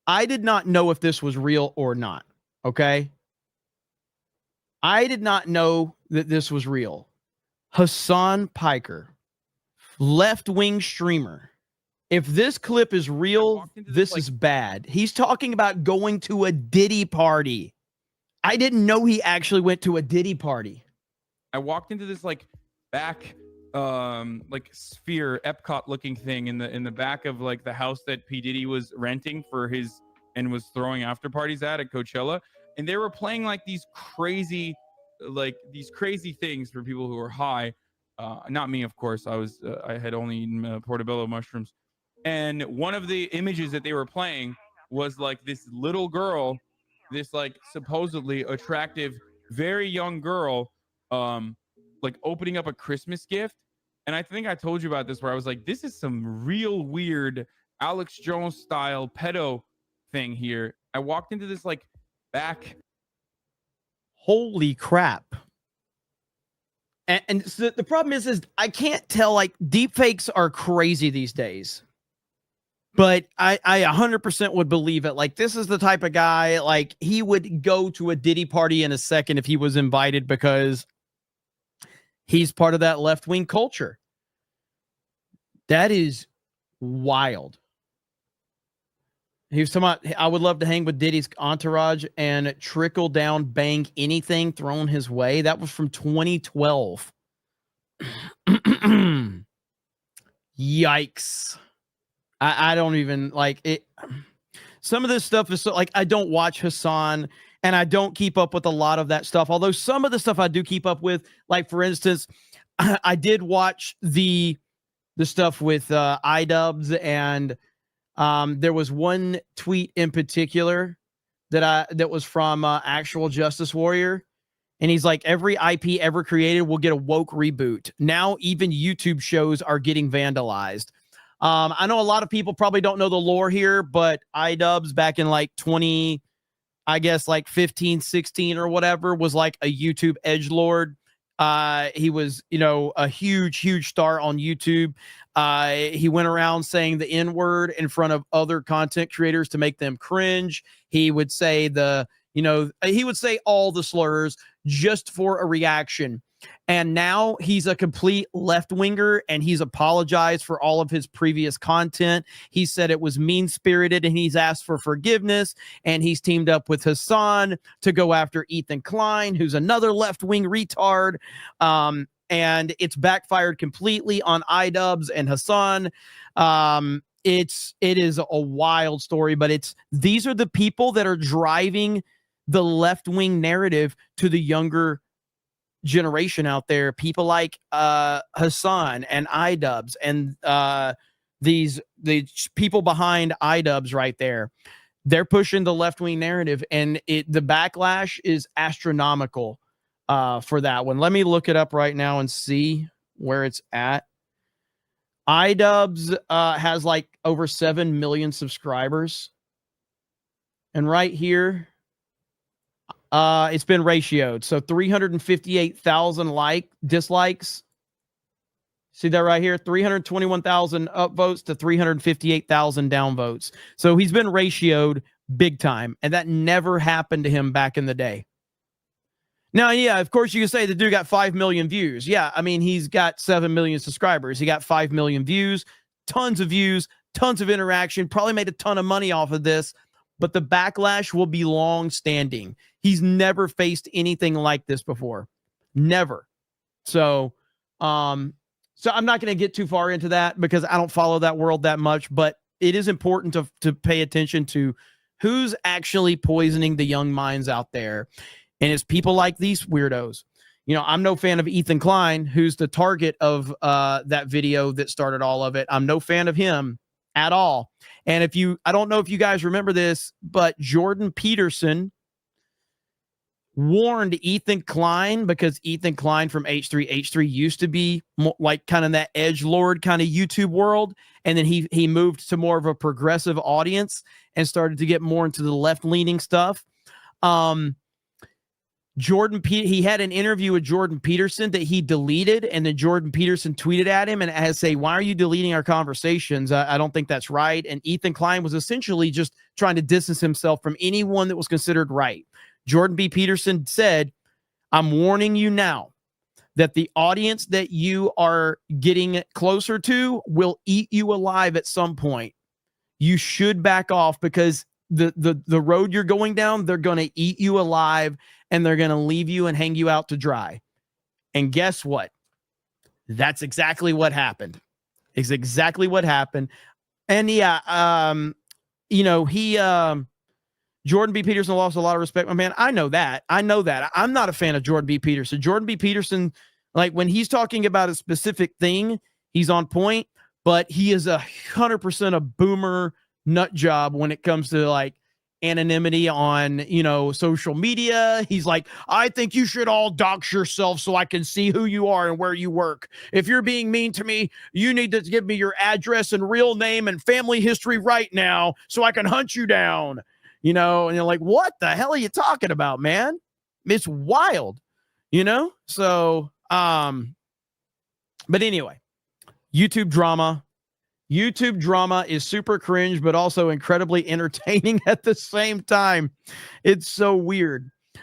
I did not know if this was real or not. Okay. I did not know that this was real. Hasan Piker, left-wing streamer. If this clip is real, this is bad. He's talking about going to a Diddy party. I didn't know he actually went to a Diddy party. I walked into this like back like sphere Epcot looking thing in the back of like the house that P. Diddy was renting for his and was throwing after parties at Coachella, and they were playing like these crazy things for people who are high. Not me, of course. I had only eaten portobello mushrooms. And one of the images that they were playing was like this little girl, this like supposedly attractive, very young girl, like opening up a Christmas gift. And I think I told you about this where I was like, this is some real weird Alex Jones style pedo thing here. I walked into this like back. Holy crap. And so the problem is I can't tell, like, deepfakes are crazy these days. But I 100% would believe it. Like, this is the type of guy, like, he would go to a Diddy party in a second if he was invited because he's part of that left-wing culture. That is wild. He was talking about, I would love to hang with Diddy's entourage and trickle down bang anything thrown his way. That was from 2012. Yikes. I don't even like it. Some of this stuff is so, like, I don't watch Hasan and I don't keep up with a lot of that stuff. Although some of the stuff I do keep up with, like, for instance, I did watch the stuff with Idubbbz, and there was one tweet in particular that was from Actual Justice Warrior. And he's like, every IP ever created will get a woke reboot. Now even YouTube shows are getting vandalized. I know a lot of people probably don't know the lore here, but Idubbbz back in like 15, 16 or whatever was like a YouTube edgelord. He was, a huge star on YouTube. He went around saying the N-word in front of other content creators to make them cringe. He would say he would say all the slurs just for a reaction. And now he's a complete left-winger, and he's apologized for all of his previous content. He said it was mean-spirited, and he's asked for forgiveness, and he's teamed up with Hasan to go after Ethan Klein, who's another left-wing retard. And it's backfired completely on Idubbbz and Hasan. It is a wild story, but these are the people that are driving the left-wing narrative to the younger generation out there. People like Hasan and Idubbbz and the people behind Idubbbz right there. They're pushing the left-wing narrative, and the backlash is astronomical for that one. Let me look it up right now and see where it's at. Idubbbz has like over 7 million subscribers. And right here, it's been ratioed. So 358,000 dislikes. See that right here? 321,000 upvotes to 358,000 downvotes. So he's been ratioed big time. And that never happened to him back in the day. Now, yeah, of course you can say the dude got 5 million views. Yeah, I mean, he's got 7 million subscribers. He got 5 million views, tons of interaction, probably made a ton of money off of this. But the backlash will be long-standing. He's never faced anything like this before. Never. So I'm not going to get too far into that because I don't follow that world that much. But it is important to pay attention to who's actually poisoning the young minds out there. And it's people like these weirdos. I'm no fan of Ethan Klein, who's the target of that video that started all of it. I'm no fan of him at all. And I don't know if you guys remember this, but Jordan Peterson warned Ethan Klein, because Ethan Klein from H3 used to be more like kind of that edgelord kind of YouTube world. And then he moved to more of a progressive audience and started to get more into the left-leaning stuff. He had an interview with Jordan Peterson that he deleted, and then Jordan Peterson tweeted at him and has say, why are you deleting our conversations? I don't think that's right. And Ethan Klein was essentially just trying to distance himself from anyone that was considered right. Jordan B. Peterson said, I'm warning you now that the audience that you are getting closer to will eat you alive at some point. You should back off, because the road you're going down, they're going to eat you alive, and they're going to leave you and hang you out to dry. And guess what? That's exactly what happened. It's exactly what happened. And yeah, you know, Jordan B. Peterson lost a lot of respect. Man, I know that. I'm not a fan of Jordan B. Peterson. Jordan B. Peterson, like when he's talking about a specific thing, he's on point, but he is 100% a boomer nut job when it comes to like anonymity on, you know, social media. He's like, I think you should all dox yourself so I can see who you are and where you work. If you're being mean to me, you need to give me your address and real name and family history right now so I can hunt you down. You know, and you're like, what the hell are you talking about, man? It's wild, you know? So, but anyway, YouTube drama is super cringe, but also incredibly entertaining at the same time. It's so weird.